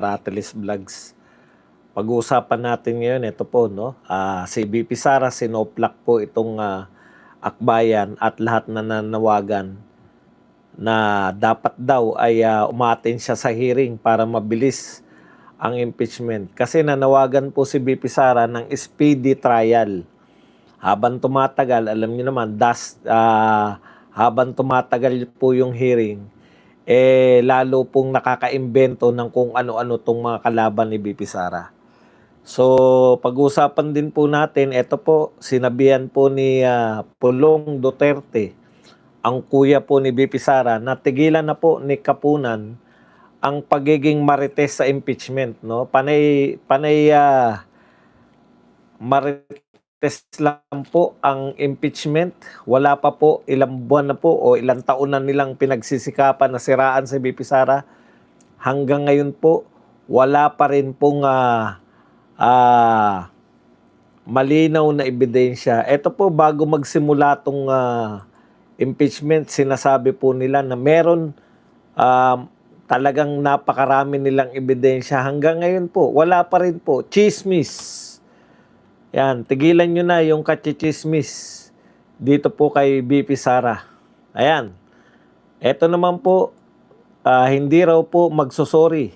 Ratelis Vlogs. Pag-uusapan natin ngayon, ito po, no? Si BP Sara, sinoplak po itong akbayan at lahat na nanawagan na dapat daw ay umatin siya sa hearing para mabilis ang impeachment. Kasi nanawagan po si BP Sara ng speedy trial. Habang tumatagal, alam niyo naman, habang tumatagal po yung hearing, lalo pong nakakaimbento ng kung ano-ano tong mga kalaban ni BP Sara. So, pag-usapan din po natin, ito po, sinabihan po ni Pulong Duterte, ang kuya po ni BP Sara, na tigilan na po ni Kapunan ang pagiging marites sa impeachment, no? Panay marites lang po ang impeachment. Wala pa po, ilang buwan na po o ilang taon na nilang pinagsisikapan na siraan si BP Sara. Hanggang ngayon po, wala pa rin pong malinaw na ebidensya. Ito po, bago magsimula itong impeachment, sinasabi po nila na meron talagang napakarami nilang ebidensya. Hanggang ngayon po, wala pa rin po. Chismis. Yan, tigilan nyo na yung kachichismis dito po kay BP Sara. Ayan. Ito naman po, hindi raw po magsusori.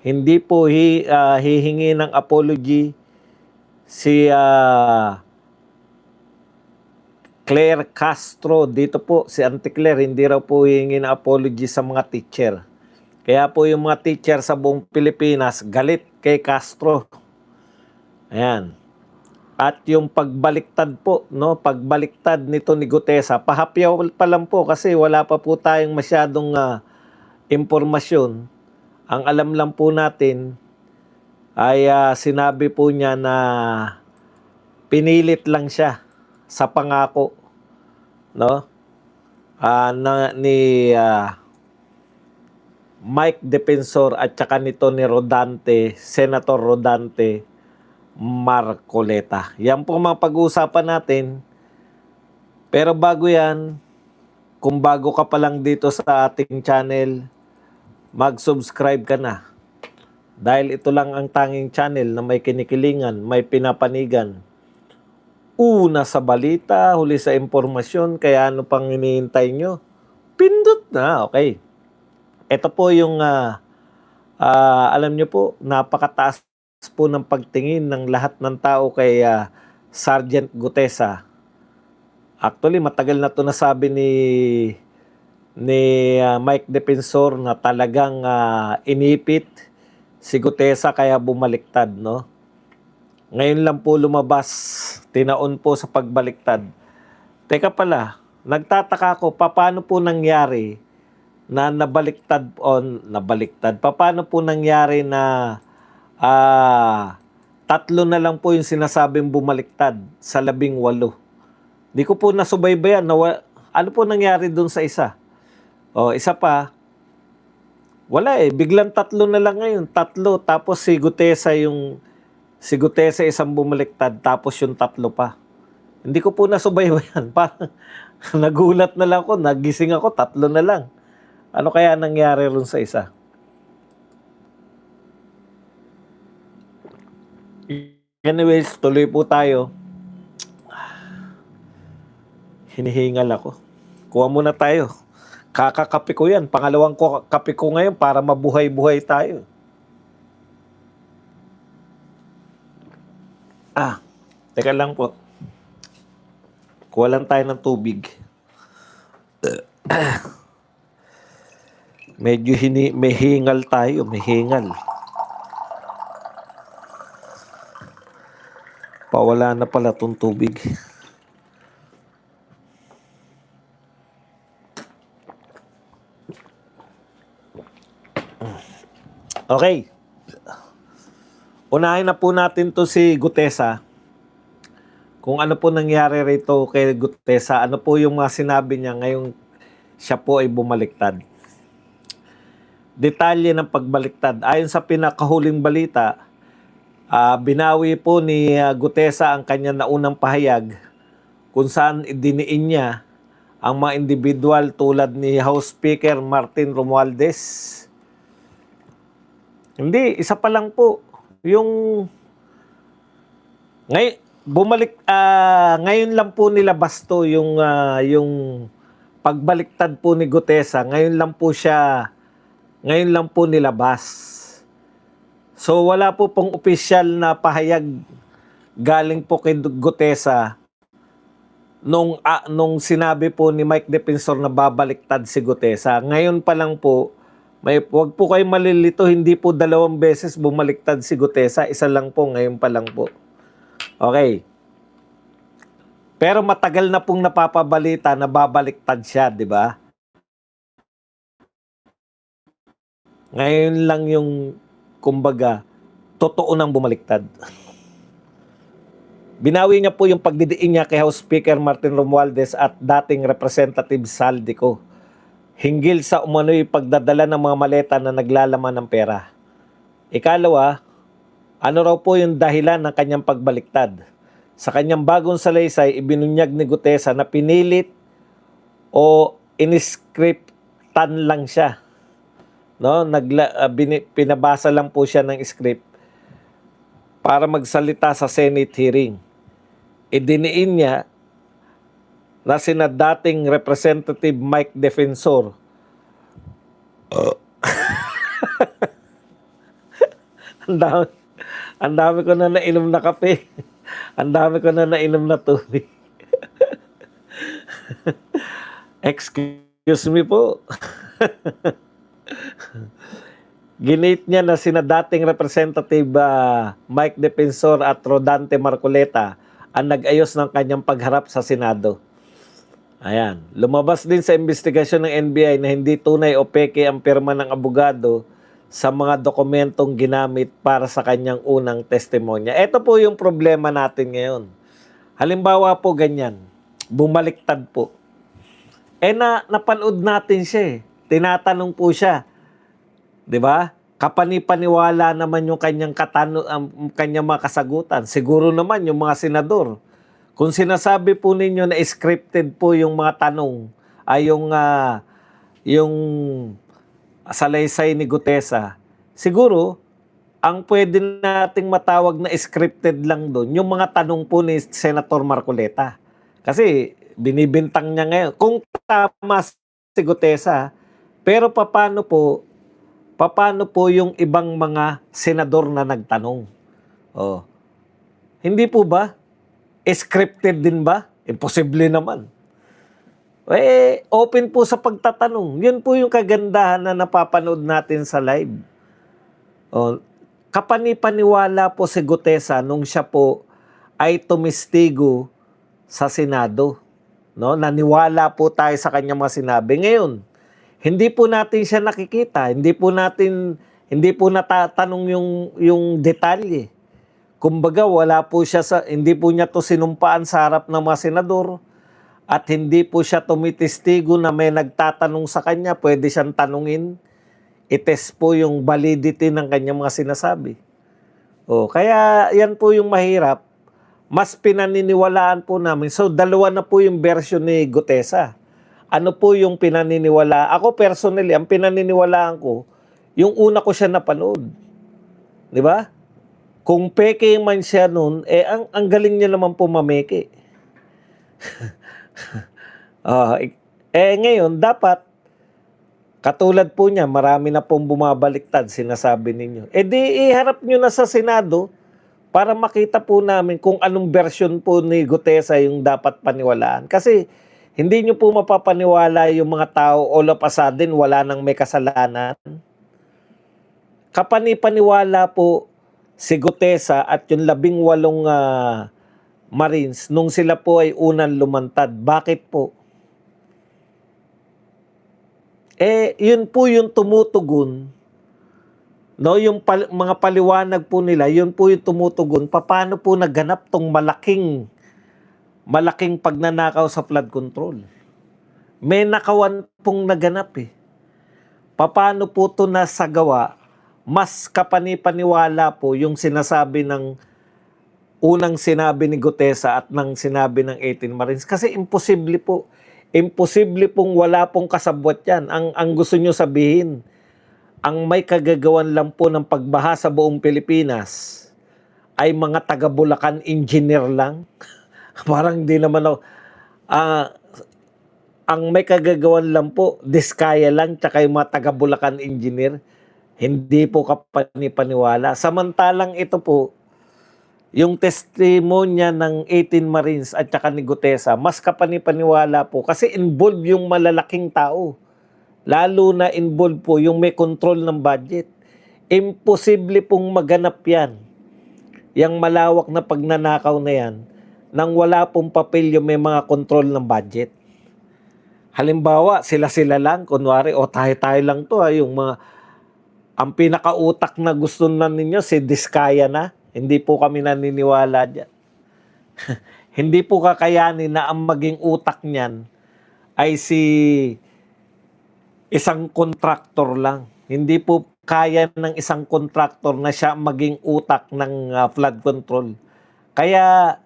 Hindi po hihingi ng apology si Claire Castro. Dito po, si Auntie Claire, hindi raw po hihingi ng apology sa mga teacher. Kaya po yung mga teacher sa buong Pilipinas, galit kay Castro. Ayan. At yung pagbaliktad po, no, pagbaliktad nito ni Gutesa, pahapyaw pa lang po kasi wala pa po tayong masyadong impormasyon. Ang alam lang po natin ay sinabi po niya na pinilit lang siya sa pangako, no? Ni Mike Defensor at saka nito ni Rodante, Senator Rodante Marcoleta. Yan po mga pag-uusapan natin. Pero bago yan, kung bago ka pa lang dito sa ating channel, mag-subscribe ka na. Dahil ito lang ang tanging channel na may kinikilingan, may pinapanigan. Una sa balita, huli sa impormasyon, kaya ano pang hinihintay nyo? Pindot na, okay. Ito po yung, alam nyo po, napakataas po ng pagtingin ng lahat ng tao kay Sergeant Gutesa. Actually, matagal na to nasabi ni Mike Defensor na talagang inipit si Gutesa kaya bumaliktad, no? Ngayon lang po lumabas, tinaon po sa pagbaliktad. Teka pala, nagtataka ko, paano po nangyari na nabaliktad? Paano po nangyari na tatlo na lang po yung sinasabing bumaliktad sa 18? Di ko po nasubaybayan. Ano po nangyari dun sa isa? Isa pa, wala biglang tatlo na lang ngayon. Tatlo, tapos si Gutesa isang bumaliktad, tapos yung tatlo pa. Hindi ko po nasubaybayan. Nagulat na lang ako, nagising ako, tatlo na lang. Ano kaya nangyari ron sa isa? Anyways, tuloy po tayo. Hinihingal ako. Kuha muna tayo. Kakakape ko yan. Pangalawang kape ko ngayon para mabuhay-buhay tayo. Teka lang po. Kuha lang tayo ng tubig. Medyo may hingal tayo. May hingal. Pawala na pala tong tubig. Okay. Unahin na po natin to si Gutesa. Kung ano po nangyari rito kay Gutesa, ano po yung mga sinabi niya ngayong siya po ay bumaliktad. Detalye ng pagbaliktad. Ayon sa pinakahuling balita, binawi po ni Gutesa ang kanyang naunang pahayag kung saan idiniin niya ang mga individual tulad ni House Speaker Martin Romualdez, Hindi, isa pa lang po. Yung ngayon lang po nilabas to yung pagbaliktad po ni Gutesa. Ngayon lang po nilabas. So wala po pong opisyal na pahayag galing po kay Gutesa nung sinabi po ni Mike Defensor na babaliktad si Gutesa. Ngayon pa lang po, wag po kayo malilito, hindi po 2 beses bumaliktad si Gutesa, isa lang po, ngayon pa lang po. Okay. Pero matagal na pong napapabalita na babaliktad siya, di ba? Ngayon lang yung, kumbaga, totoo nang bumaliktad. Binawi niya po yung pagdidiin niya kay House Speaker Martin Romualdez at dating Representative Saldico hinggil sa umano'y pagdadala ng mga maleta na naglalaman ng pera. Ikalawa, ano raw po yung dahilan ng kanyang pagbaliktad? Sa kanyang bagong salaysay, ibinunyag ni Gutesa na pinilit o iniscriptan lang siya. No? Pinabasa lang po siya ng script para magsalita sa Senate hearing. Idiniin niya na sina dating Representative Mike Defensor ang dami ko na nainom na kape. Ang dami ko na nainom na tubig. Excuse me po. Ginit niya na sina dating Representative Mike Defensor at Rodante Marcoleta ang nag-ayos ng kanyang pagharap sa Senado. Ayan. Lumabas din sa investigasyon ng NBI na hindi tunay o peke ang pirma ng abogado sa mga dokumentong ginamit para sa kanyang unang testimonya. Ito po yung problema natin ngayon. Halimbawa po ganyan, bumaliktad po. Napanood natin siya eh. Tinatanong po siya. 'Di ba? Kapani-paniwala naman yung kanyang kanyang mga kasagutan. Siguro naman yung mga senador. Kung sinasabi po ninyo na scripted po yung mga tanong, ay yung salaysay ni Gutesa, siguro ang pwede nating matawag na scripted lang doon yung mga tanong po ni Senator Marcoleta. Kasi binibintang niya ngayon kung tama si Gutesa, pero paano po yung ibang mga senador na nagtanong? Oh. Hindi po ba? Scripted din ba? Imposible naman. Open po sa pagtatanong. Yun po yung kagandahan na napapanood natin sa live. Oh. Kapani-paniwala po si Gutesa nung siya po ay tumistigo sa Senado. No? Naniwala po tayo sa kanyang mga sinabi. Ngayon, hindi po natin siya nakikita, hindi po natatanong yung detalye. Kumbaga hindi po niya to sinumpaan sa harap ng mga senador at hindi po siya tumitistigo na may nagtatanong sa kanya, pwede siyang tanungin, itest po yung validity ng kanyang mga sinasabi. Kaya yan po yung mahirap, mas pinaniniwalaan po namin. So 2 na po yung version ni Gutesa. Ano po yung pinaniniwala? Ako personally, ang pinaniniwalaan ko, yung una ko siya napanood. Di ba? Kung peke man siya nun, ang galing niya naman po mameke. Ngayon, dapat, katulad po niya, marami na pong bumabaliktad, sinasabi ninyo. Iharap nyo na sa Senado para makita po namin kung anong version po ni Gutesa yung dapat paniwalaan. Kasi, hindi nyo po mapapaniwala yung mga tao all of a sudden wala nang may kasalanan. Kapani-paniwala po si Gutesa at yung 18 Marines nung sila po ay unang lumantad. Bakit po? Yun po yung tumutugon. No, yung mga paliwanag po nila, yun po yung tumutugon. Paano po naganap tong malaking pagnanakaw sa flood control? May nakawan pong naganap eh. Paano po ito nasagawa? Mas kapani-paniwala po yung sinasabi ng unang sinabi ni Gutesa at ng sinabi ng 18 Marines. Kasi imposible po. Imposible pong wala pong kasabwat yan. Ang gusto nyo sabihin, ang may kagagawan lang po ng pagbaha sa buong Pilipinas ay mga taga Bulacan engineer lang. Parang di naman ako, ah, ang may kagagawan lang po, Diskaya lang, tsaka yung mga taga Bulacan engineer. Hindi po kapani-paniwala. Samantalang ito po, yung testimonya ng 18 Marines at saka ni Gutesa, mas kapani-paniwala po kasi involved yung malalaking tao. Lalo na involved po yung may control ng budget. Imposible pong maganap yan. Yang malawak na pagnanakaw na yan nang wala pong papel yung may mga control ng budget. Halimbawa, sila-sila lang, kunwari, o tayo-tayo lang to, yung mga, ang pinakautak na gusto na ninyo, si Diskaya na. Hindi po kami naniniwala dyan. Hindi po kakayanin na ang maging utak niyan ay si isang kontraktor lang. Hindi po kaya ng isang kontraktor na siya maging utak ng flood control. Kaya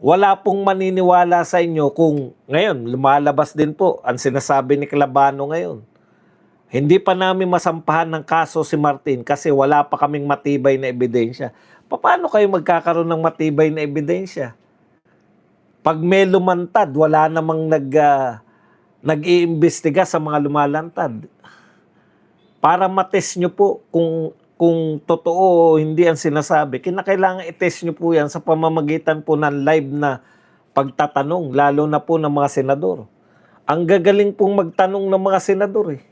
wala pong maniniwala sa inyo kung ngayon lumalabas din po ang sinasabi ni Calabano ngayon. Hindi pa namin masampahan ng kaso si Martin kasi wala pa kaming matibay na ebidensya. Paano kayo magkakaroon ng matibay na ebidensya? Pag may lumantad, wala namang nag-iimbestiga sa mga lumalantad. Para matest nyo po kung totoo o hindi ang sinasabi, kinakailangan i-test nyo po yan sa pamamagitan po ng live na pagtatanong, lalo na po ng mga senador. Ang gagaling pong magtanong ng mga senador eh.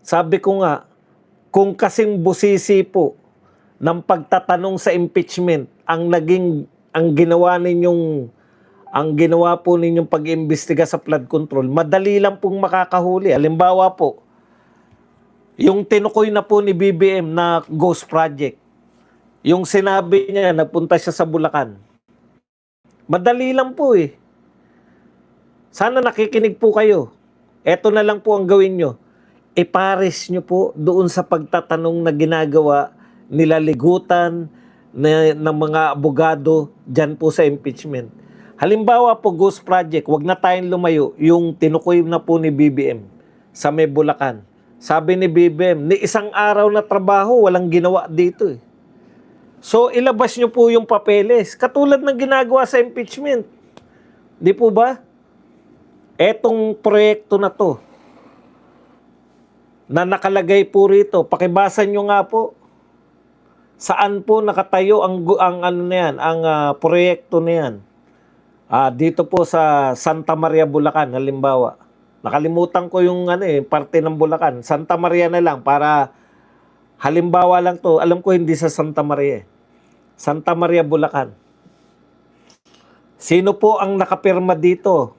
Sabi ko nga, kung kasing busisi po ng pagtatanong sa impeachment ang ginawa po ninyong pag-iimbestiga sa flood control, madali lang pong makakahuli. Halimbawa po, yung tinukoy na po ni BBM na Ghost Project, yung sinabi niya, nagpunta siya sa Bulacan. Madali lang po eh. Sana nakikinig po kayo. Eto na lang po ang gawin nyo. Ipares nyo po doon sa pagtatanong na ginagawa nila Ligutan ng mga abogado dyan po sa impeachment. Halimbawa po, Ghost Project, wag na tayong lumayo, yung tinukoy na po ni BBM sa may Bulacan. Sabi ni BBM, ni isang araw na trabaho, walang ginawa dito eh. So, ilabas nyo po yung papeles. Katulad ng ginagawa sa impeachment. Di po ba? Etong proyekto na to, na nakalagay po rito, pakibasa nyo nga po. Saan po nakatayo ang ano na yan, ang proyekto na yan? Dito po sa Santa Maria, Bulacan, halimbawa. Nakalimutan ko yung parte ng Bulacan. Santa Maria na lang para halimbawa lang to. Alam ko hindi sa Santa Maria. Santa Maria, Bulacan. Sino po ang nakapirma dito?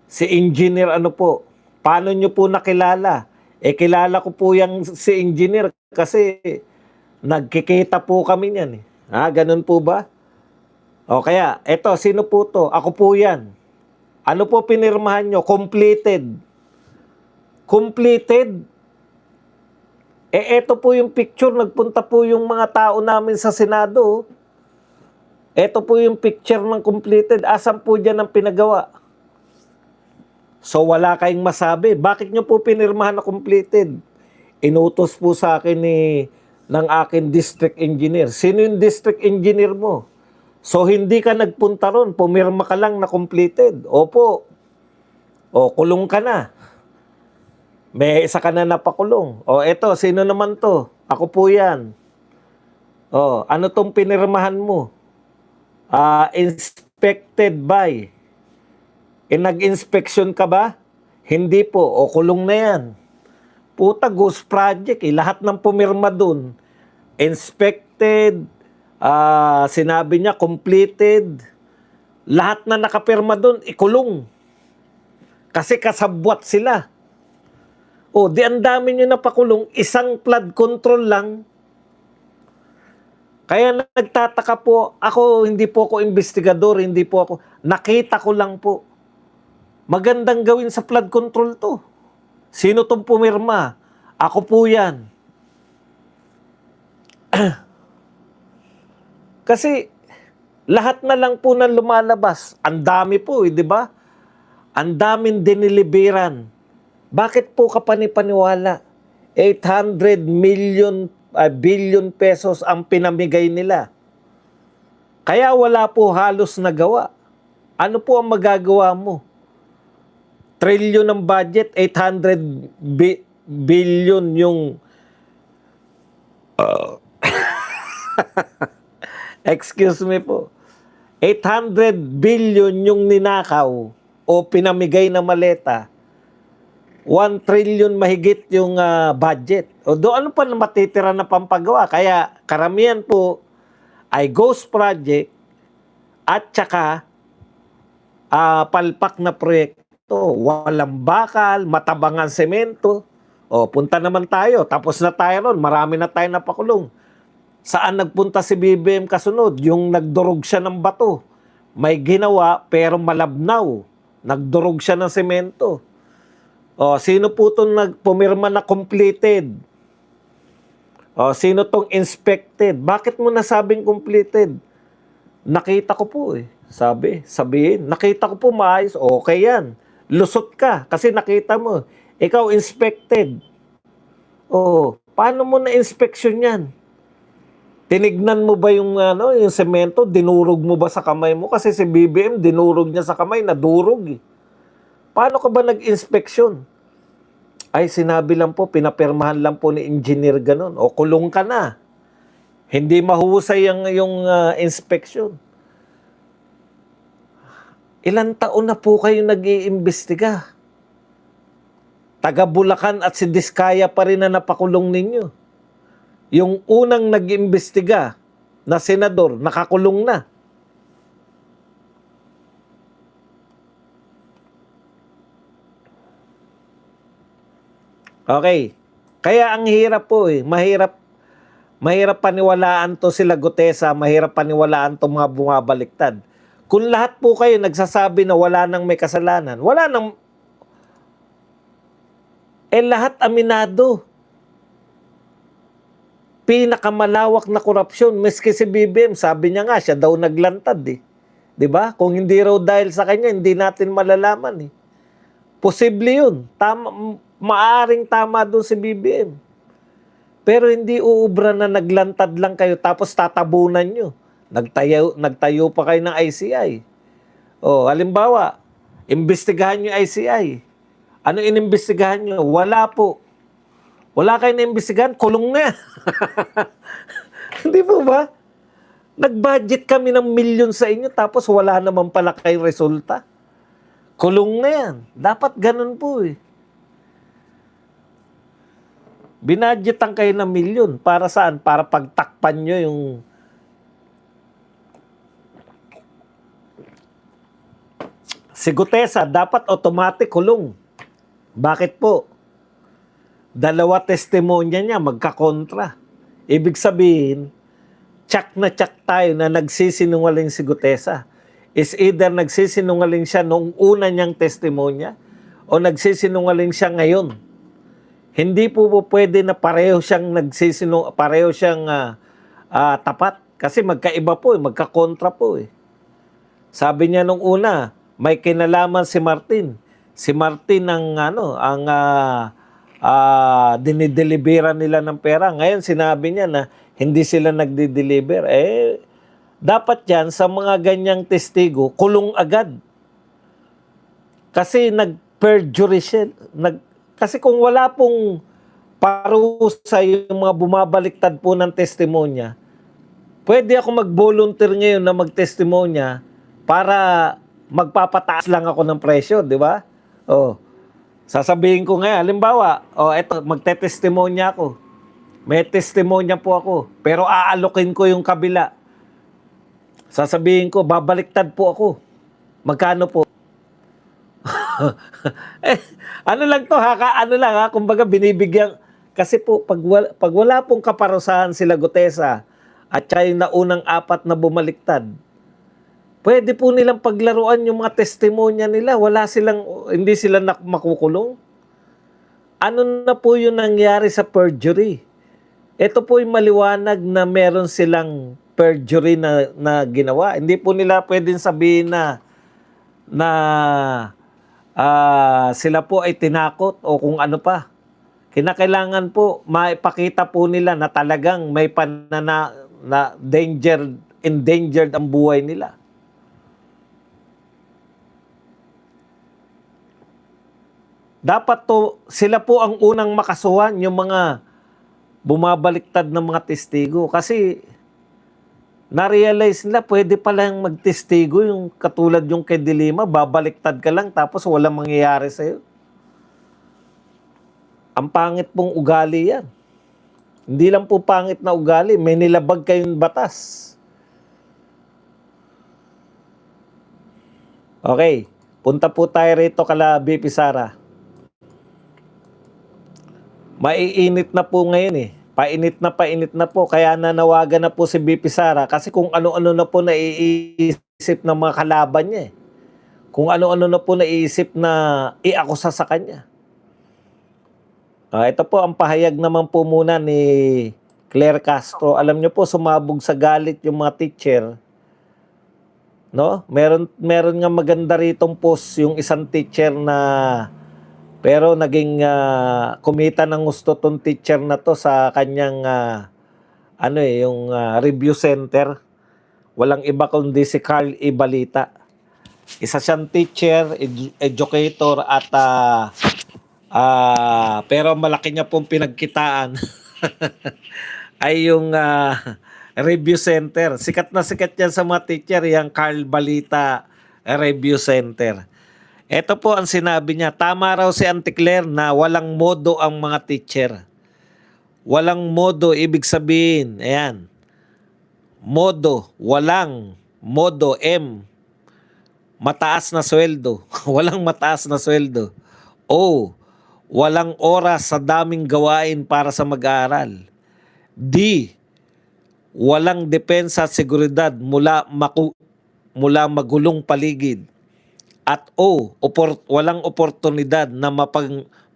Si engineer ano po? Paano nyo po nakilala? Kilala ko po yung si engineer kasi nagkikita po kami niyan eh. Ganun po ba? O kaya, eto, sino po to? Ako po yan. Ano po pinirmahan nyo? Completed. Completed? Eto po yung picture. Nagpunta po yung mga tao namin sa Senado. Eto po yung picture ng completed. Asan po dyan ang pinagawa? So wala kayong masabi. Bakit nyo po pinirmahan na completed? Inutos po sa akin ng akin district engineer. Sino yung district engineer mo? So hindi ka nagpunta ron, pumirma ka lang na completed. Opo. O kulong ka na. May isa ka na napakulong. O eto, sino naman to? Ako po yan. O, ano tong pinirmahan mo? Inspected by. Nag-inspection ka ba? Hindi po. O kulong na yan. Puta, Ghost Project eh. Lahat ng pumirma dun. Inspected, sinabi niya, completed. Lahat na nakapirma dun, ikulong. Kasi kasabwat sila. O, di ang dami nyo napakulong, isang flood control lang. Kaya nagtataka po, ako, hindi po ako investigador, hindi po ako, nakita ko lang po. Magandang gawin sa flood control to. Sino tong pumirma? Ako po yan. Kasi lahat na lang po ng lumalabas. Ang dami po, di ba? Ang daming diniliberan Bakit po ka panipaniwala? 800 billion pesos ang pinamigay nila. Kaya wala po halos nagawa. Ano po ang magagawa mo? Trillion ng budget, 800 billion yung excuse me po. 800 billion yung ninakaw o pinamigay na maleta. 1 trillion mahigit yung budget. O ano pa na matitira na pampagawa? Kaya karamihan po ay ghost project at saka palpak na proyekto. Walang bakal, matabangan semento. O punta naman tayo. Tapos na tayo ron. Marami na tayo napakulong. Saan nagpunta si BBM kasunod? Yung nagdurog siya ng bato. May ginawa pero malabnaw. Nagdurog siya ng semento. O, sino po itong nagpumirma na completed? O, sino tong inspected? Bakit mo nasabing completed? Nakita ko po eh. Sabihin, nakita ko po maayos. Okay yan. Lusot ka kasi nakita mo. Ikaw inspected. O, paano mo na-inspection yan? Tinignan mo ba yung yung semento? Dinurog mo ba sa kamay mo? Kasi si BBM, dinurog niya sa kamay, nadurog eh. Paano ka ba nag-inspeksyon? Ay, sinabi lang po, pinapirmahan lang po ni engineer ganun. O, kulong ka na. Hindi mahusay yung inspection. Ilang taon na po kayo nag-iimbestiga? Taga Bulacan at si Diskaya pa rin na napakulong ninyo. Yung unang nag-iimbestiga na senador, nakakulong na. Okay. Kaya ang hirap po eh. Mahirap paniwalaan to sila Gutesa, mahirap paniwalaan to mga bumabaliktad. Kung lahat po kayo nagsasabi na wala nang may kasalanan, wala nang... lahat aminado. Pinakamalawak na korupsyon, miski si BBM, sabi niya nga, siya daw naglantad eh. 'Di ba? Kung hindi raw dahil sa kanya, hindi natin malalaman eh. Posible yun. Maaring tama doon si BBM. Pero hindi uubra na naglantad lang kayo tapos tatabunan nyo. Nagtayo pa kayo ng ICI. O, halimbawa, imbestigahan nyo ICI. Ano inimbestigahan nyo? Wala po. Wala kayo na-imbestigahan, kulong na. Hindi po ba? Nag-budget kami ng milyon sa inyo tapos wala naman pala kayong resulta. Kulong na yan. Dapat ganun po eh. Binadgetan kayo ng milyon. Para saan? Para pagtakpan nyo yung... Si Gutesa, dapat automatic kulong. Bakit po? Dalawa testimonya niya, magkakontra. Ibig sabihin, tsak na tsak tayo na nagsisinungaling si Gutesa. Is either nagsisinungaling siya noong una niyang testimonya o nagsisinungaling siya ngayon. Hindi po pwede na pareho siyang tapat. Kasi magkaiba po, magkakontra po eh. Sabi niya nung una, may kinalaman si Martin. Si Martin ang dinideliveran nila ng pera. Ngayon sinabi niya na hindi sila nagdi-deliver. Dapat yan sa mga ganyang testigo, kulong agad. Kasi nag-perjury siya. Kasi kung wala pong parusa yung mga bumabaliktad po ng testimonya, pwede ako mag-volunteer ngayon na mag-testimonya para magpapataas lang ako ng presyo, di ba? Sasabihin ko ngayon, halimbawa, eto, magte-testimonya ako. May testimonya po ako, pero aalokin ko yung kabila. Sasabihin ko, babaliktad po ako. Magkano po? Ano lang to, kumbaga binibigyan. Kasi po, pag wala pong kaparusahan sila Gutesa at siya yung naunang apat na bumaliktad, pwede po nilang paglaruan yung mga testimonya nila. Hindi sila makukulong. Ano na po yung nangyari sa perjury? Ito po yung maliwanag na meron silang perjury na ginawa. Hindi po nila pwedeng sabihin na sila po ay tinakot o kung ano pa. Kinakailangan po maipakita po nila na talagang may endangered ang buhay nila. Dapat to, sila po ang unang makasuhan, yung mga bumabaliktad ng mga testigo. Kasi na-realize nila, pwede palang magtestigo yung katulad yung kay Dilima, babaliktad ka lang tapos walang mangyayari sa'yo. Ang pangit pong ugali yan. Hindi lang po pangit na ugali, may nilabag kayong batas. Okay, punta po tayo rito kala BP Sara. Maiinit na po ngayon eh. Painit na po. Kaya nanawagan na po si BP Sara kasi kung ano-ano na po naiisip ng mga kalaban niya eh. Kung ano-ano na po naiisip na iakusa sa kanya. Ito po ang pahayag naman po muna ni Claire Castro. Alam niyo po, sumabog sa galit yung mga teacher. No? Meron nga maganda ritong post yung isang teacher na pero naging kumita ng gusto tong teacher na to sa kanyang yung review center. Walang iba kundi si Carl Ibalita. Isa siyang teacher, educator at pero malaki niya pong pinagkitaan ay yung review center. Sikat na sikat yan sa mga teacher, yung Carl Balita Review Center. Ito po ang sinabi niya, tama raw si Auntie Claire na walang modo ang mga teacher. Walang modo, ibig sabihin, ayan, modo, walang, modo, mataas na sweldo. Walang mataas na sweldo. O, walang oras sa daming gawain para sa mag-aaral. D, walang depensa at seguridad mula magulong paligid. At walang oportunidad na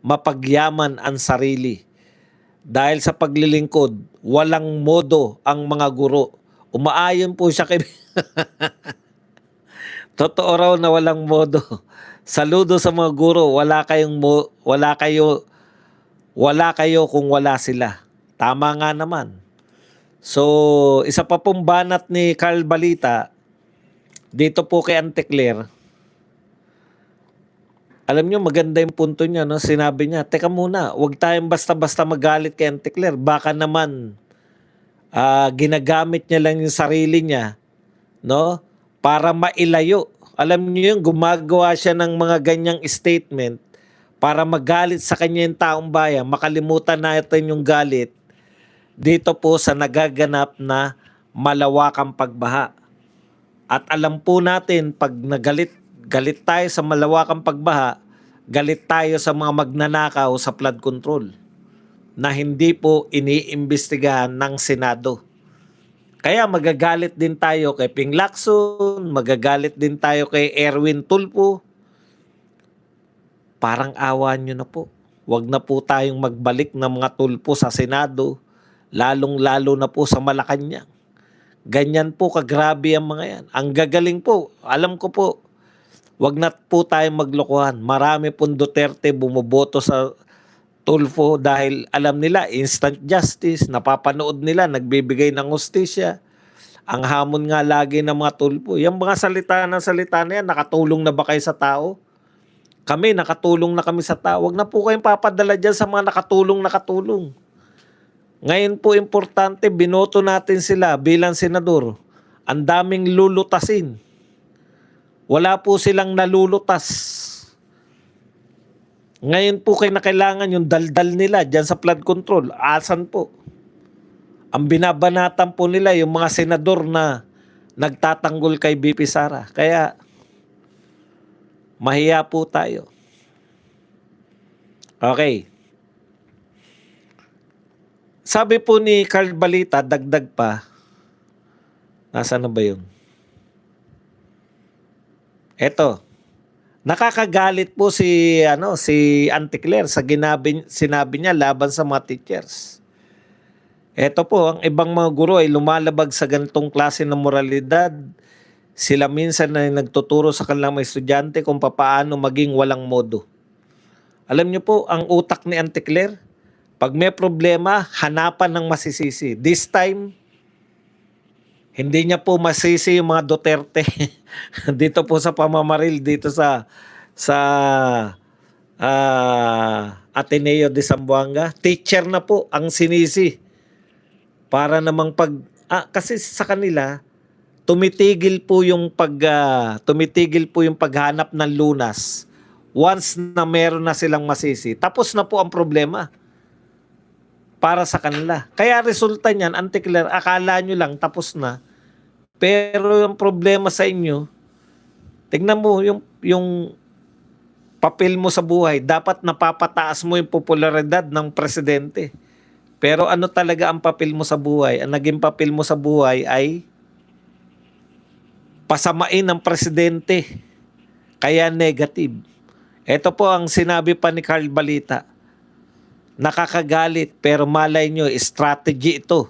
mapagyaman ang sarili. Dahil sa paglilingkod, walang modo ang mga guro. Umaayon po siya kay... Totoo raw na walang modo. Saludo sa mga guro, wala kayo kung wala sila. Tama nga naman. So, isa pa pong banat ni Carl Balita, dito po kay Auntie Claire, alam nyo, maganda yung punto niya, no? Sinabi niya, teka muna, huwag tayong basta-basta magalit kay Auntie Claire. Baka naman, ginagamit niya lang yung sarili niya, no? Para mailayo. Alam niyo yung gumagawa siya ng mga ganyang statement para magalit sa kanya yung taong bayan. Makalimutan natin yung galit dito po sa nagaganap na malawakang pagbaha. At alam po natin, pag galit tayo sa malawakang pagbaha, galit tayo sa mga magnanakaw sa flood control na hindi po iniimbestigahan ng Senado. Kaya magagalit din tayo kay Ping Lacson, magagalit din tayo kay Erwin Tulfo. Parang awa nyo na po. Huwag na po tayong magbalik ng mga Tulfo sa Senado, lalong-lalo na po sa Malacanang. Ganyan po kagrabe ang mga yan. Ang gagaling po, alam ko po, wag na po tayong maglokohan. Marami pong Duterte bumoboto sa Tulfo dahil alam nila instant justice, napapanood nila, nagbibigay ng hustisya. Ang hamon nga lagi ng mga Tulfo, yung mga salita na yan, nakatulong na ba kayo sa tao? Kami, nakatulong na kami sa tao. Wag na po kayong papadala dyan sa mga nakatulong. Ngayon po importante, binoto natin sila bilang senador. Ang daming lulutasin. Wala po silang nalulutas. Ngayon po kayo na kailangan yung daldal nila dyan sa flood control. Asan po? Ang binabanatan po nila yung mga senador na nagtatanggol kay BP Sara. Kaya mahiya po tayo. Okay. Sabi po ni Carl Balita, dagdag pa. Nasaan na ba yun? Eto. Nakakagalit po si Auntie Claire sa sinabi niya laban sa mga teachers. Eto po, ang ibang mga guro ay lumalabag sa ganitong klase ng moralidad. Sila minsan na nagtuturo sa kanilang mga estudyante kung paano maging walang modo. Alam niyo po, ang utak ni Auntie Claire, pag may problema, hanapan ng masisisi. This time, hindi niya po masisi yung mga Duterte dito po sa pamamaril dito sa Ateneo de Zamboanga. Teacher na po ang sinisi para namang kasi sa kanila tumitigil po yung paghanap ng lunas. Once na meron na silang masisi, tapos na po ang problema para sa kanila. Kaya resulta niyan, Auntie Claire, akala nyo lang tapos na. Pero yung problema sa inyo, tignan mo yung papel mo sa buhay. Dapat napapataas mo yung popularidad ng presidente. Pero ano talaga ang papel mo sa buhay? Ang naging papel mo sa buhay ay pasamain ng presidente. Kaya negative. Ito po ang sinabi pa ni Carl Balita. Nakakagalit pero malay nyo, strategy ito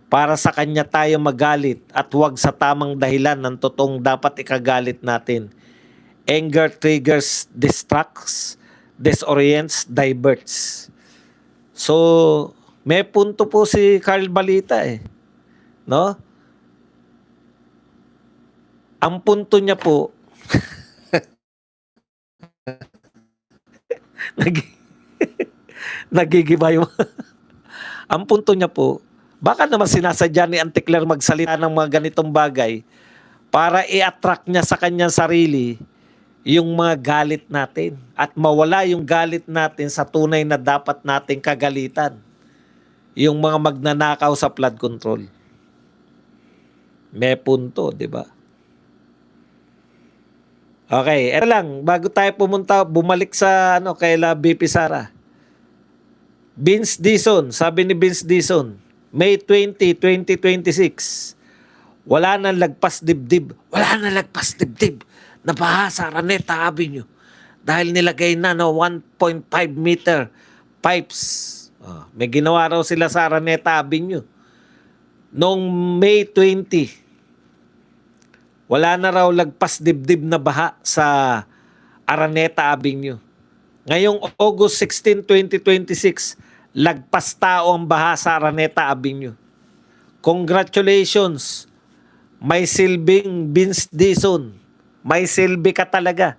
para sa kanya tayo magalit at huwag sa tamang dahilan ng totoong dapat ikagalit natin. Anger triggers, distracts, disorients, diverts. So, may punto po si Carl Balita eh. No? Ang punto niya po, nagigiba yung ang punto niya po, baka naman sinasadya ni Auntie Claire magsalita ng mga ganitong bagay para i-attract niya sa kanyang sarili yung mga galit natin at mawala yung galit natin sa tunay na dapat nating kagalitan, yung mga magnanakaw sa flood control. May punto, di ba? Okay, eto lang, bago tayo bumalik sa kaila BP Sara. Vince Dizon, sabi ni Vince Dizon, May 20, 2026, wala nang lagpas dibdib na baha sa Araneta Avenue dahil nilagay na 1.5 meter pipes. May ginawa raw sila sa Araneta Avenue. Noong May 20, wala na raw lagpas dibdib na baha sa Araneta Avenue. Ngayong August 16, 2026, lagpas tao ang baha sa Araneta Avenue. Congratulations! May silbing Vince Dizon. May silbi ka talaga.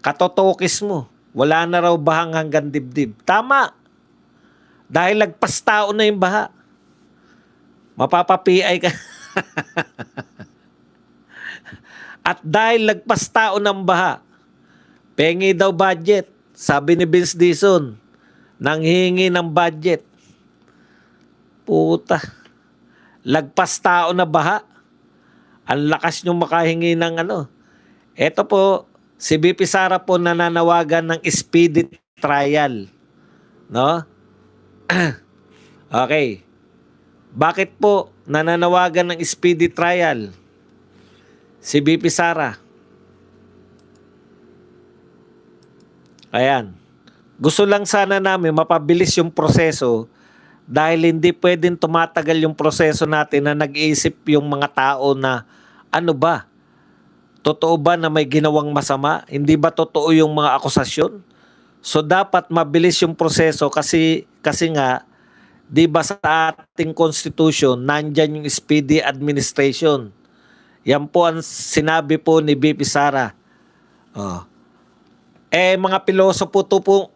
Katotokis mo. Wala na raw bahang hanggang dibdib. Tama! Dahil lagpas tao na yung baha. Mapapapiay ka. At dahil lagpas tao ng baha, pengi daw budget. Sabi ni Vince Dizon, nanghihingi ng budget. Puta. Lagpas tao na baha. Ang lakas nyo makahingi ng Ito po, si BP Sara po nananawagan ng speedy trial. No? Okay. Bakit po nananawagan ng speedy trial si BP Sara? Ayan. Gusto lang sana namin mapabilis yung proseso dahil hindi pwedeng tumatagal yung proseso natin na nag-iisip yung mga tao na ano ba? Totoo ba na may ginawang masama? Hindi ba totoo yung mga akusasyon? So dapat mabilis yung proseso kasi nga, di ba sa ating constitution, nandyan yung speedy administration. Yan po ang sinabi po ni BP Sara. Mga pilosopo to po.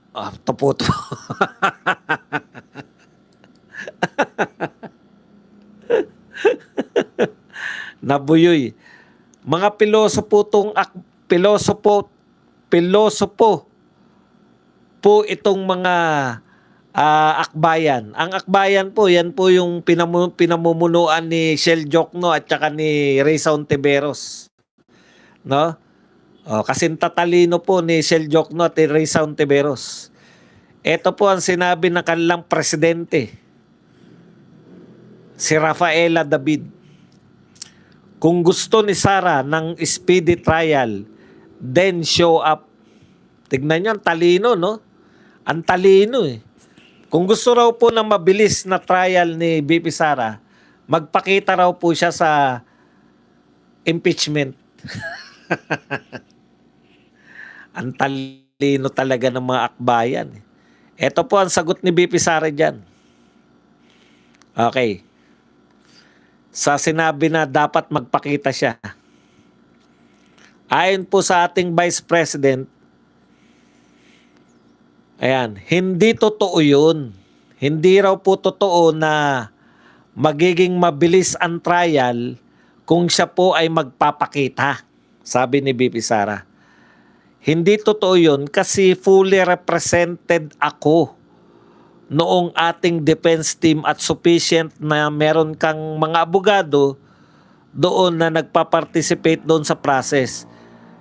Nabuyoy. Mga pilosopo po itong mga akbayan. Ang akbayan po, yan po yung pinamumunuan ni Shell Jokno at saka ni Raysa Ontiveros. No? Kasing tatalino po ni Shell Jokno at ni Raysa Ontiveros. Ito po ang sinabi ng kanilang presidente, si Rafaela David. Kung gusto ni Sara ng speedy trial, then show up. Tignan nyo, ang talino, no? Ang talino eh. Kung gusto raw po ng mabilis na trial ni BP Sara, magpakita raw po siya sa impeachment. Ang talino talaga ng mga akbayan. Ito po ang sagot ni BP Sara dyan. Okay. Sa sinabi na dapat magpakita siya. Ayon po sa ating Vice President, ayan, hindi totoo yun. Hindi raw po totoo na magiging mabilis ang trial kung siya po ay magpapakita, sabi ni BP Sara. Hindi totoo yun kasi fully represented ako noong ating defense team at sufficient na meron kang mga abogado doon na nagpa-participate doon sa process.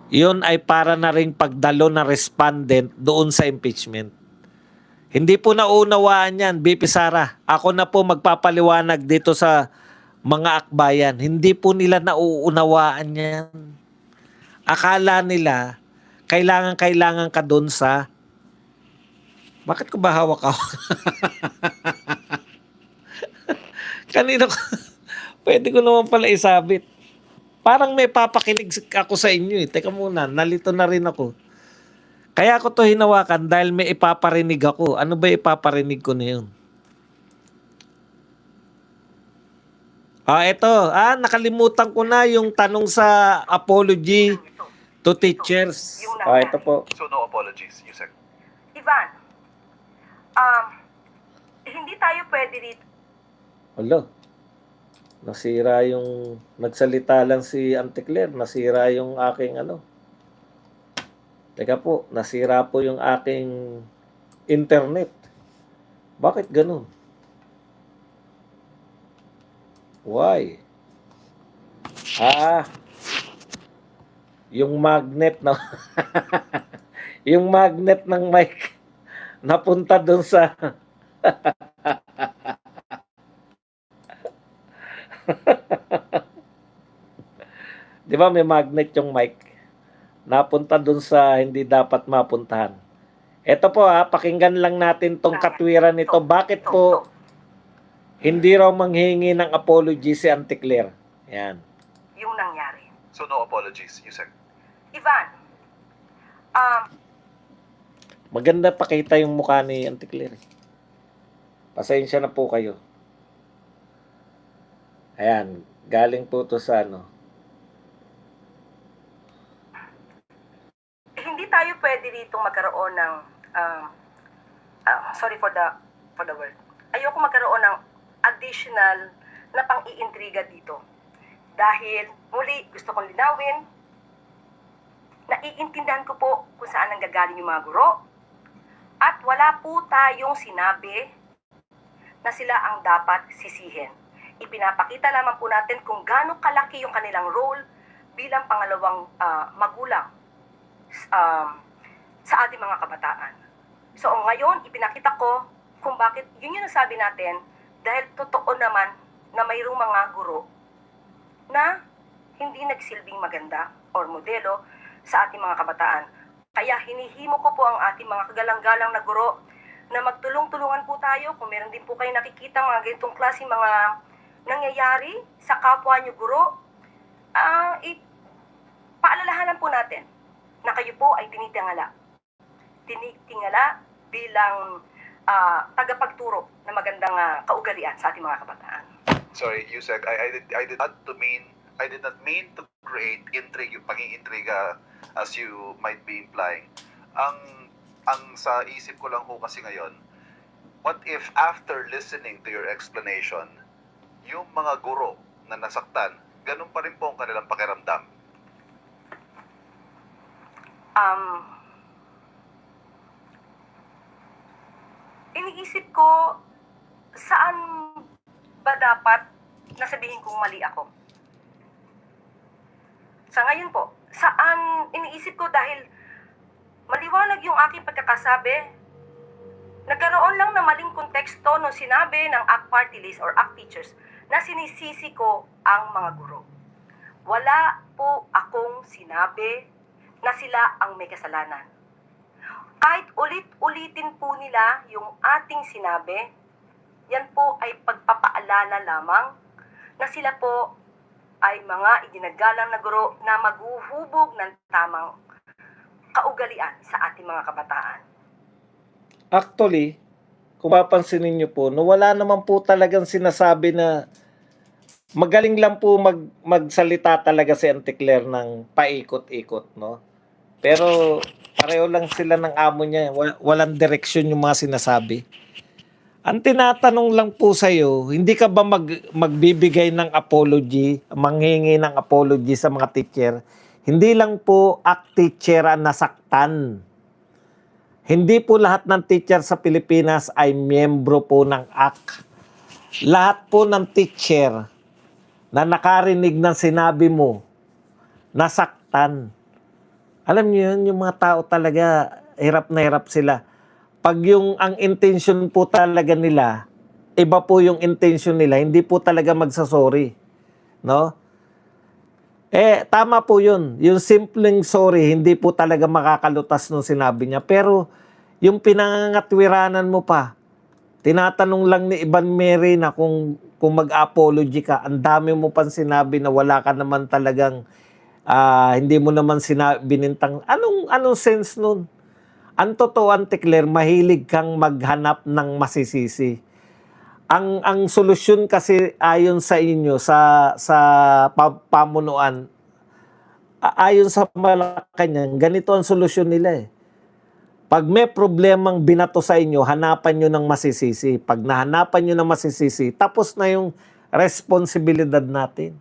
Yun ay para na ring pagdalo na respondent doon sa impeachment. Hindi po naunawaan yan, BP Sara. Ako na po magpapaliwanag dito sa mga akbayan. Hindi po nila nauunawaan yan. Akala nila, kailangan ka doon sa... Bakit ko ba hawak-hawak? Kanina ko... Pwede ko naman pala isabit. Parang may papakinig ako sa inyo eh. Teka muna, nalito na rin ako. Kaya ako to hinawakan dahil may ipaparinig ako. Ano ba ipaparinig ko na yun? Ito. Nakalimutan ko na yung tanong sa apology to teachers. Ito po. So no apologies, Yusek. Ivan, hindi tayo pwede dito. Alo. Nasira yung... Nagsalita lang si Auntie Claire. Nasira yung aking ano. Teka po, nasira po yung aking internet. Bakit ganun? Why? Yung magnet na yung magnet ng mic napunta doon sa Di ba may magnet yung mic? Napunta doon sa hindi dapat mapuntahan. Ito po pakinggan lang natin tong katwiran nito. Bakit po hindi raw manghingi ng apology si Auntie Claire? Yan. Yung nangyari. So no apologies, Yusek. Ivan, Maganda pakita yung mukha ni Auntie Claire. Pasensya na po kayo. Ayan, galing po to sa ano. hindi tayo pwede dito magkaroon ng, sorry for the word. Ayoko magkaroon ng additional na pang-iintriga dito. Dahil, muli, gusto kong linawin, naiintindihan ko po kung saan nanggagaling yung mga guro, at wala po tayong sinabi na sila ang dapat sisihin. Ipinapakita lamang po natin kung gaano kalaki yung kanilang role bilang pangalawang magulang sa ating mga kabataan. So ngayon, ipinakita ko kung bakit, yun yung nasabi natin, dahil totoo naman na mayroong mga guro na hindi nagsilbing maganda or modelo sa ating mga kabataan. Kaya hinihimo ko po ang ating mga kagalang-galang na guro na magtulong-tulungan po tayo kung meron din po kayo nakikita mga ganitong klase mga nangyayari sa kapwa nyo guro. Paalalahanan po natin na kayo po ay tinitingala bilang tagapagturo na magandang kaugalian sa ating mga kabataan. Sorry, Yusek, I did not mean to create intrigue, paging-intriga as you might be implying. Ang sa isip ko lang ho kasi ngayon, what if after listening to your explanation, yung mga guro na nasaktan, ganun pa rin po ang kanilang pakiramdam? Iniisip ko, saan ba dapat nasabihin kong mali ako? Sa ngayon po, saan iniisip ko dahil maliwanag yung aking pagkakasabi, nagkaroon lang ng maling konteksto nung sinabi ng ACT Party List or ACT Teachers na sinisisi ko ang mga guro. Wala po akong sinabi na sila ang may kasalanan. Kahit ulit-ulitin po nila yung ating sinabi, yan po ay pagpapaalala lamang na sila po ay mga iginagalang na guro na maghuhubog ng tamang kaugalian sa ating mga kabataan. Actually, kung papansinin niyo po, no, wala naman po talagang sinasabi na magaling lang po magsalita talaga si Auntie Claire ng paikot-ikot, no? Pero pareho lang sila ng amo niya. Walang direksyon yung mga sinasabi. Ang tinatanong lang po sa'yo, hindi ka ba magbibigay ng apology, manghingi ng apology sa mga teacher? Hindi lang po teacher ang nasaktan. Hindi po lahat ng teacher sa Pilipinas ay miyembro po ng ACT. Lahat po ng teacher na nakarinig ng sinabi mo, nasaktan. Alam niyo yun, yung mga tao talaga, hirap na hirap sila. Pag ang intention po talaga nila, iba po yung intention nila, hindi po talaga magsasorry. No? Tama po yun. Yung simpleng sorry, hindi po talaga makakalutas nung sinabi niya. Pero, yung pinangangatwiranan mo pa, tinatanong lang ni Ivan Mary na kung mag-apology ka, ang dami mo pang sinabi na wala ka naman talagang, hindi mo naman binintang. Anong sense nun? Ang totoo, Auntie Claire, mahilig kang maghanap ng masisisi. Ang solusyon kasi ayon sa inyo, sa pamunuan, ayon sa Malacanang, ganito ang solusyon nila eh. Pag may problemang binato sa inyo, hanapan nyo ng masisisi. Pag nahanapan nyo ng masisisi, tapos na yung responsibilidad natin.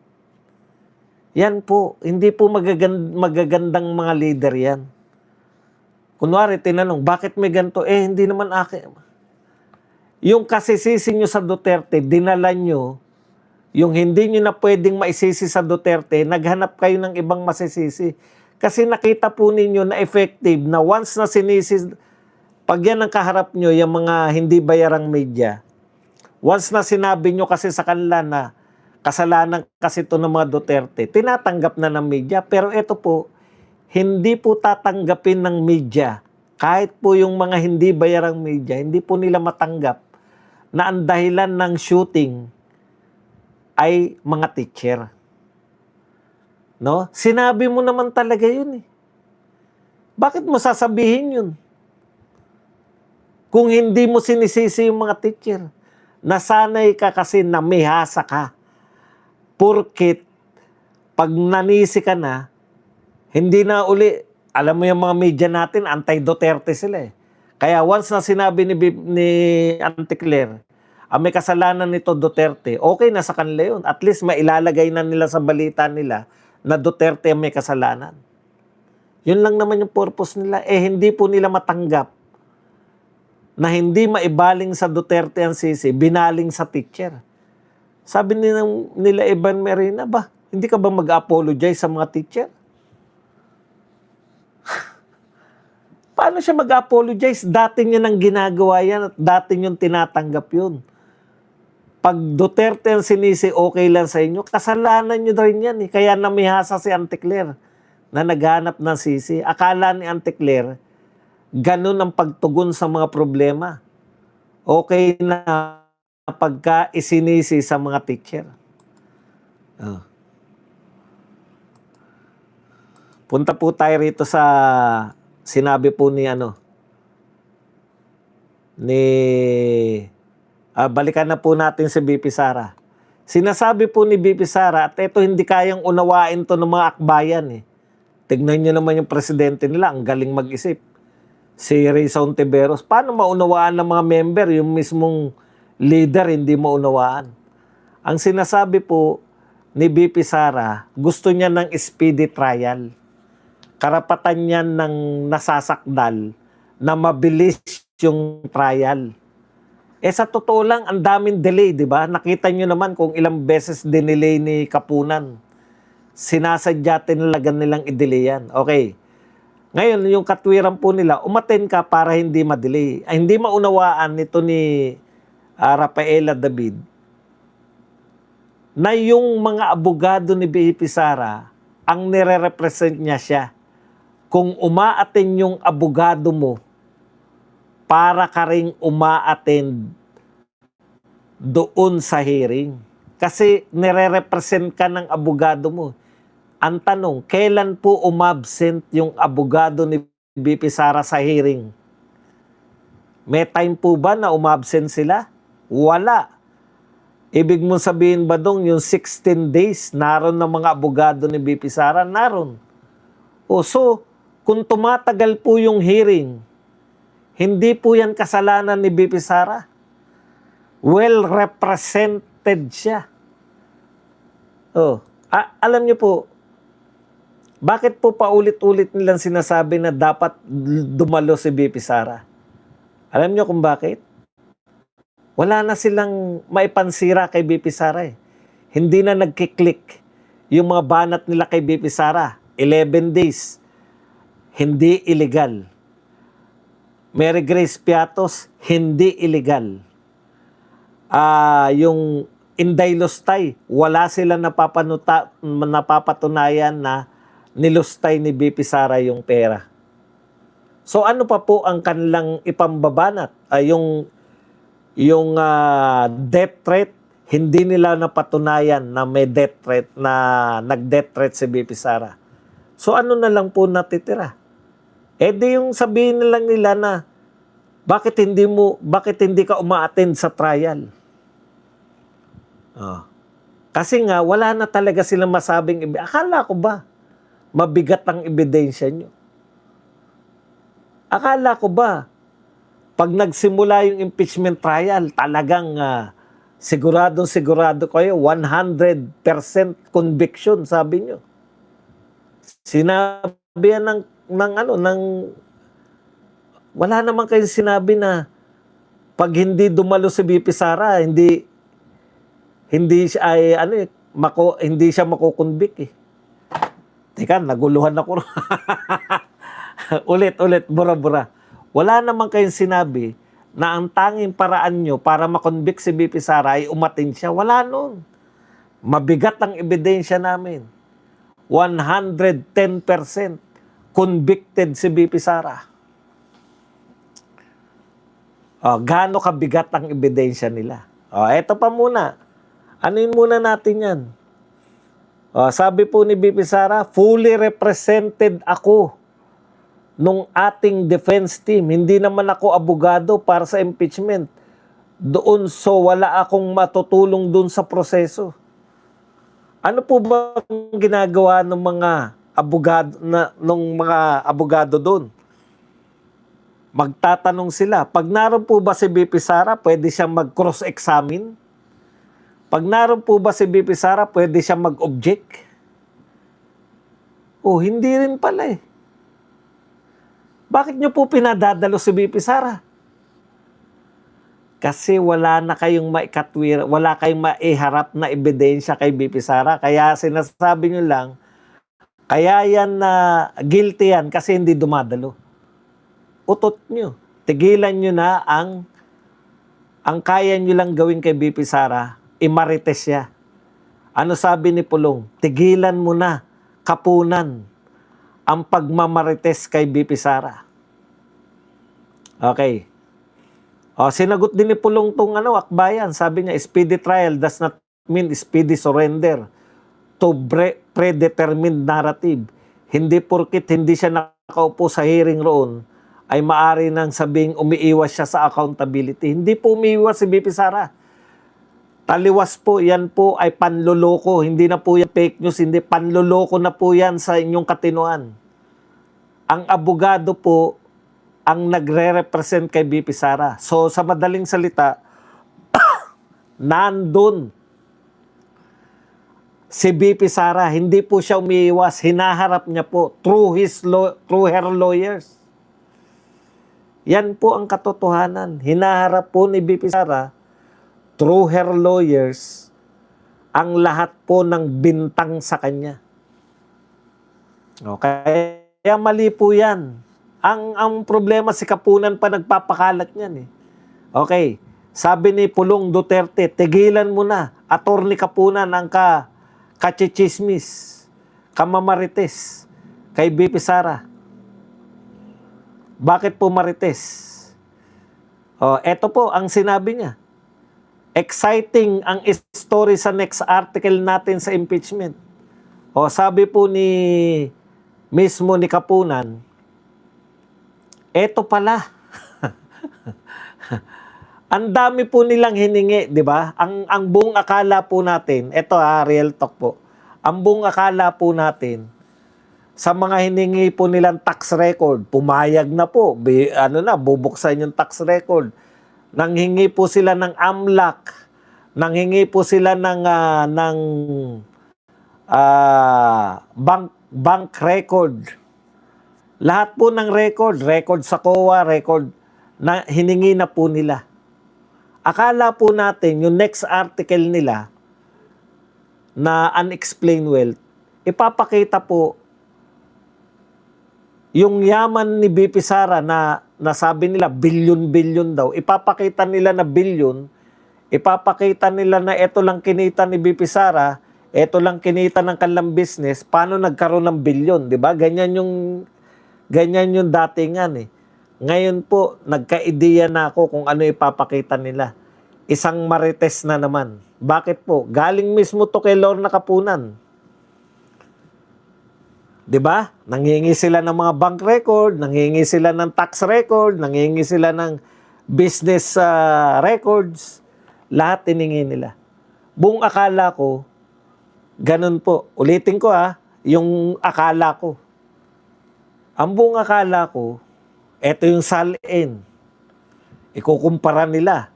Yan po, hindi po magagandang mga leader yan. Kunwari, tinanong, bakit may ganito? Hindi naman akin. Yung kasisisi nyo sa Duterte, dinala nyo, yung hindi nyo na pwedeng maisisi sa Duterte, naghanap kayo ng ibang masisisi. Kasi nakita po ninyo na effective na once na sinisi, pag yan ang kaharap nyo, yung mga hindi bayarang media, once na sinabi nyo kasi sa kanila na kasalanan kasi ito ng mga Duterte, tinatanggap na ng media. Pero ito po, hindi po tatanggapin ng media. Kahit po yung mga hindi bayarang media, hindi po nila matanggap na ang dahilan ng shooting ay mga teacher. No? Sinabi mo naman talaga yun eh. Bakit mo sasabihin yun? Kung hindi mo sinisisi yung mga teacher, nasanay ka kasi namihasa ka. Porket pag nanisi ka na, hindi na uli, alam mo yung mga media natin, anti-Duterte sila eh. Kaya once na sinabi ni Auntie Claire, may kasalanan nito Duterte, okay na sa kanila yun. At least mailalagay na nila sa balita nila na Duterte ang may kasalanan. Yun lang naman yung purpose nila. Hindi po nila matanggap na hindi maibaling sa Duterte ang sisi, binaling sa teacher. Sabi nila Ivan Marina, hindi ka ba mag-apologize sa mga teacher? Paano siya mag-apologize? Dati niya nang ginagawa yan at dati niyong tinatanggap yun. Pag Duterte ang sinisi, okay lang sa inyo, kasalanan niyo rin yan eh. Kaya namihasa si Auntie Claire na naghanap ng sisi. Akala ni Auntie Claire, ganun ang pagtugon sa mga problema. Okay na pagka isinisi sa mga teacher. Punta po tayo rito sa sinabi po ni balikan na po natin si BP Sara. Sinasabi po ni BP Sara, at ito hindi kayang unawain to ng mga akbayan eh. Tignan nyo naman yung presidente nila, ang galing mag-isip. Si Risa Ontiveros, paano maunawaan ng mga member, yung mismong leader hindi maunawaan? Ang sinasabi po ni BP Sara, gusto niya ng speedy trial. Karapatan niya ng nasasakdal na mabilis yung trial. Sa totoo lang, ang daming delay, di ba? Nakita nyo naman kung ilang beses dinelay ni Kapunan. Sinasadya tinalagan nilang i-delay yan. Okay. Ngayon, yung katwiran po nila, umaten ka para hindi ma-delay. Hindi maunawaan nito ni Rafaela David na yung mga abogado ni BP Sara, ang nire-represent niya siya. Kung umaattend yung abogado mo, para ka ring umaattend doon sa hearing. Kasi nire-represent ka ng abogado mo. Ang tanong, kailan po umabsent yung abogado ni BP Sara sa hearing? May time po ba na umabsent sila? Wala. Ibig mong sabihin ba dong yung 16 days naroon ng mga abogado ni BP Sara? Naroon. O so, kung tumatagal po yung hearing, hindi po yan kasalanan ni BP Sara. Well represented siya. Oh, alam niyo po, bakit po paulit-ulit nilang sinasabi na dapat dumalo si BP Sara? Alam niyo kung bakit? Wala na silang maipansira kay BP Sara eh. Hindi na nagkiklik yung mga banat nila kay BP Sara. 11 days. Hindi illegal. Mary Grace Piatos, hindi illegal. Yung Inday Lustay, wala sila napapatunayan na nilustay ni BP Sara yung pera. So ano pa po ang kanilang ipambabanat? Yung death threat, hindi nila napatunayan na may death threat, na nag-death threat si BP Sara. So ano na lang po natitira? Di yung sabihin na lang nila na bakit hindi ka uma-attend sa trial? Kasi nga wala na talaga silang masabing akala ko ba mabigat ang ebidensya nyo? Akala ko ba pag nagsimula yung impeachment trial, talagang sigurado kayo, 100% conviction, sabi nyo. Sinabi yan wala naman kayong sinabi na pag hindi dumalo si BP Sara, hindi siya makukonvict eh. Teka, naguluhan ako. Ulit, bura-bura. Wala naman kayong sinabi na ang tanging paraan nyo para makonvict si BP Sara ay umatin siya. Wala nun. Mabigat ang ebidensya namin. 110% convicted si BP Sara. Gaano kabigat ang ebidensya nila? Eto pa muna. Anuin muna natin yan. Sabi po ni BP Sara, fully represented ako nung ating defense team. Hindi naman ako abogado para sa impeachment. So wala akong matutulong doon sa proseso. Ano po ba ang ginagawa ng mga abogado doon? Magtatanong sila. Pag naroon po ba si BP Sara, pwede siyang mag-cross-examine? Pag naroon po ba si BP Sara, pwede siyang mag-object? Hindi rin pala eh. Bakit nyo po pinadadalo si BP Sara? Kasi wala na kayong maikatwira, wala kayong maiharap na ebidensya kay BP Sara. Kaya sinasabi nyo lang, kaya yan na guilty yan kasi hindi dumadalo. Utot nyo. Tigilan nyo na ang kaya nyo lang gawin kay BP Sara, imarites siya. Ano sabi ni Pulong? Tigilan mo na, kapunan, ang pagmamarites kay BP Sara. Okay. Sinagot din ni Pulong tong akbayan. Sabi niya, speedy trial does not mean speedy surrender to predetermined narrative. Hindi porkit hindi siya nakaupo sa hearing roon, ay maari nang sabing umiiwas siya sa accountability. Hindi po umiiwas si BP Sara. Taliwas po, yan po ay panloloko. Hindi na po yan fake news, hindi panloloko na po yan sa inyong katinuan. Ang abogado po ang nagre-represent kay BP Sara. So sa madaling salita, nandun si BP Sara, hindi po siya umiiwas, hinaharap niya po through her lawyers. Yan po ang katotohanan. Hinaharap po ni BP Sara through her lawyers ang lahat po ng bintang sa kanya. Okay? Kaya mali po yan. Ang problema si Kapunan pa nagpapakalat niyan eh. Okay. Sabi ni Pulong Duterte, tigilan mo na, Attorney Kapunan, ang kachichismis, kamamarites kay BP Sara. Bakit po marites? Eto po ang sinabi niya. exciting ang story sa next article natin sa impeachment. O sabi po mismo ni Kapunan, eto pala. Ang dami po nilang hiningi, di ba? Ang buong akala po natin, eto real talk po. Ang buong akala po natin, sa mga hiningi po nilang tax record, pumayag na po, bubuksan yung tax record. Nanghingi po sila ng AMLAC, nanghingi po sila ng bank record. Lahat po ng record sa COA, record na hiningi na po nila. Akala po natin yung next article nila na unexplained wealth, ipapakita po yung yaman ni BP Sara na nasabi nila billion daw, ipapakita nila na billion, ipapakita nila na ito lang kinita ni BP Sara, ito lang kinita ng kanilang business, paano nagkaroon ng billion, di ba? Ganyan yung datingan eh. Ngayon po, nagka-ideya na ako kung ano ipapakita nila. Isang marites na naman. Bakit po? Galing mismo to kay Lorna Kapunan. 'Di ba? Nanghingi sila ng mga bank record, nanghingi sila ng tax record, nanghingi sila ng business records. Lahat tiningi nila. Buong akala ko, ganun po. Ulitin ko yung akala ko. Ang buong akala ko, eto yung salin. Ikukumpara nila.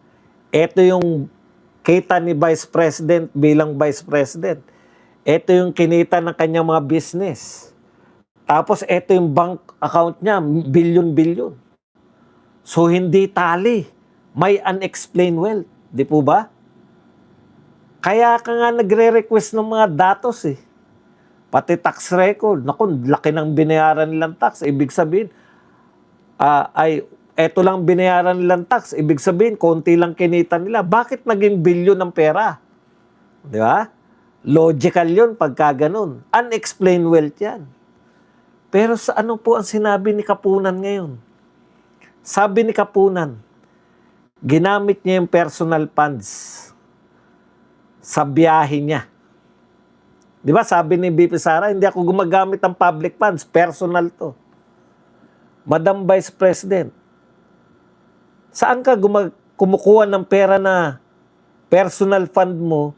Ito yung kita ni Vice President bilang Vice President. Ito yung kinita ng kanyang mga business. Tapos ito yung bank account niya, billion. So hindi tali. May unexplained wealth. Di po ba? Kaya ka nga nagre-request ng mga datos eh. Pati tax record. Naku, laki ng binayaran nilang tax. Ibig sabihin, eto lang binayaran nilang tax. Ibig sabihin, konti lang kinita nila. Bakit naging billion ng pera? Di ba? Logical yun pagka ganun. Unexplained wealth yan. Pero sa ano po ang sinabi ni Kapunan ngayon? Sabi ni Kapunan, ginamit niya yung personal funds sa biyahe niya. Di ba sabi ni BP Sara, hindi ako gumagamit ng public funds, personal to. Madam Vice President, saan ka kumukuha ng pera na personal fund mo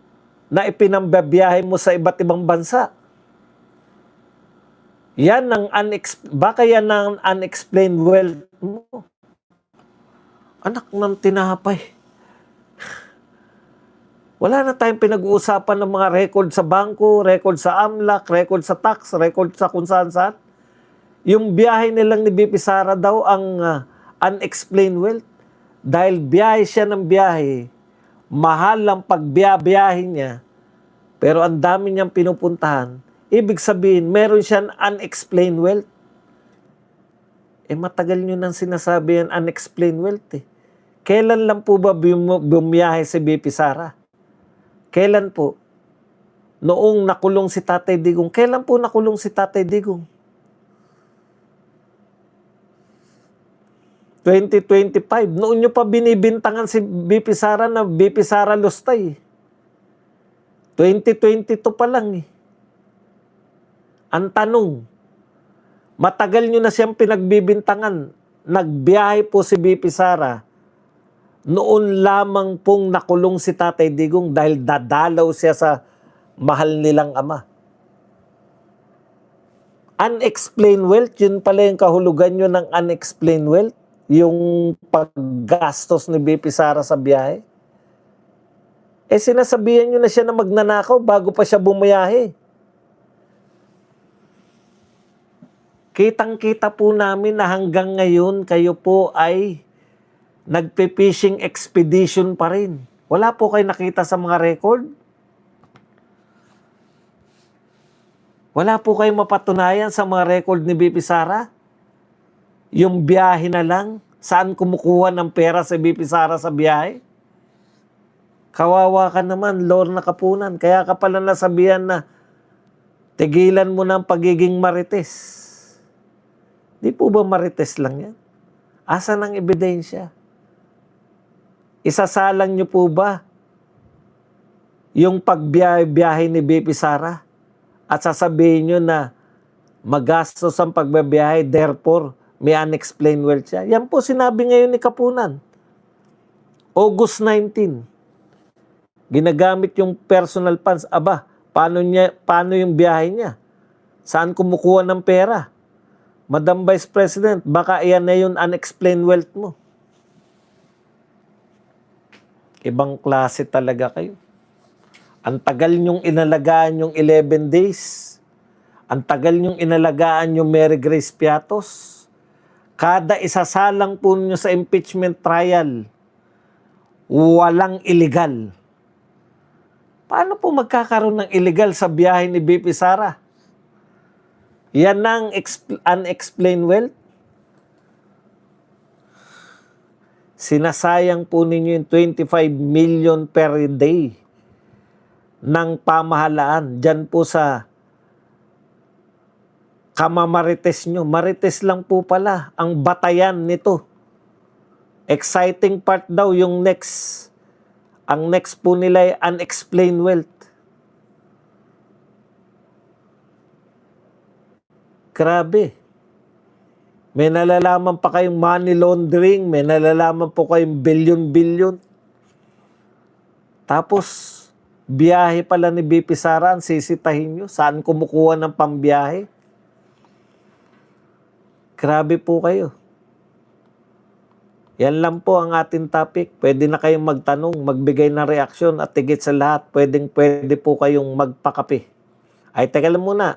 na ipinambabiyahe mo sa iba't ibang bansa? Yan ang baka yan ang unexplained wealth mo. Anak ng tinapay. Wala na tayong pinag-uusapan ng mga record sa bangko, record sa AMLAC, record sa tax, record sa kung saan-saan. Yung biyahe nilang ni BP Sara daw ang unexplained wealth. Dahil biyahe siya ng biyahe, mahal ang pagbiyahe niya, pero ang dami niyang pinupuntahan, ibig sabihin, meron siyang unexplained wealth. Matagal nyo nang sinasabi yan, unexplained wealth eh. Kailan lang po ba bumiyahe si BP Sara? Kailan po? Noong nakulong si Tatay Digong. Kailan po nakulong si Tatay Digong? 2025. Noon nyo pa binibintangan si BP Sara na BP Sara Lustay. 2022 pa lang eh. Ang tanong, matagal nyo na siyang pinagbibintangan. Nagbiyahe po si BP Sara. Noon lamang pong nakulong si Tatay Digong dahil dadalaw siya sa mahal nilang ama. Unexplained wealth, yun pala yung kahulugan nyo ng unexplained wealth. Yung paggastos ni BP Sara sa biyahe. Sinasabihan nyo na siya na magnanakaw bago pa siya bumiyahe. Kitang-kita po namin na hanggang ngayon kayo po ay nagpe-fishing expedition pa rin. Wala po kayo nakita sa mga record? Wala po kayo mapatunayan sa mga record ni BP Sara? Yung biyahe na lang? Saan kumukuha ng pera si BP Sara sa biyahe? Kawawa ka naman, Lorna Kapunan. Kaya ka pala nasabihan na tigilan mo ng pagiging marites. Di po ba marites lang yan? Asan ang ebidensya? Isasalang nyo po ba yung pagbiyahe ni BP Sara at sasabihin nyo na magastos ang pagbabiyahe, therefore may unexplained wealth siya. Yan po sinabi ngayon ni Kapunan. August 19. Ginagamit yung personal funds. Aba, paano yung biyahe niya? Saan kumukuha ng pera? Madam Vice President, baka iyan na yung unexplained wealth mo. Ibang klase talaga kayo. Ang tagal nyong inalagaan yung 11 days. Ang tagal nyong inalagaan yung Mary Grace Piatos. Kada isasalang po ninyo sa impeachment trial, walang illegal. Paano po magkakaroon ng illegal sa biyahe ni BP Sara? Yan ang unexplained wealth. Sinasayang po ninyo yung 25 million per day ng pamahalaan. Diyan po sa kamamarites nyo. Marites lang po pala ang batayan nito. Exciting part daw yung next. Ang next po nila ay unexplained wealth. Grabe. May nalalaman pa kayong money laundering, may nalalaman po kayong billion-billion. Tapos, biyahe pala ni BP Sara, ang sisitahin nyo. Saan kumukuha ng pambiyahe? Grabe po kayo. Yan lang po ang ating topic. Pwede na kayong magtanong, magbigay ng reaksyon at higit sa lahat, pwede po kayong magpakape. Ay, teka lang muna.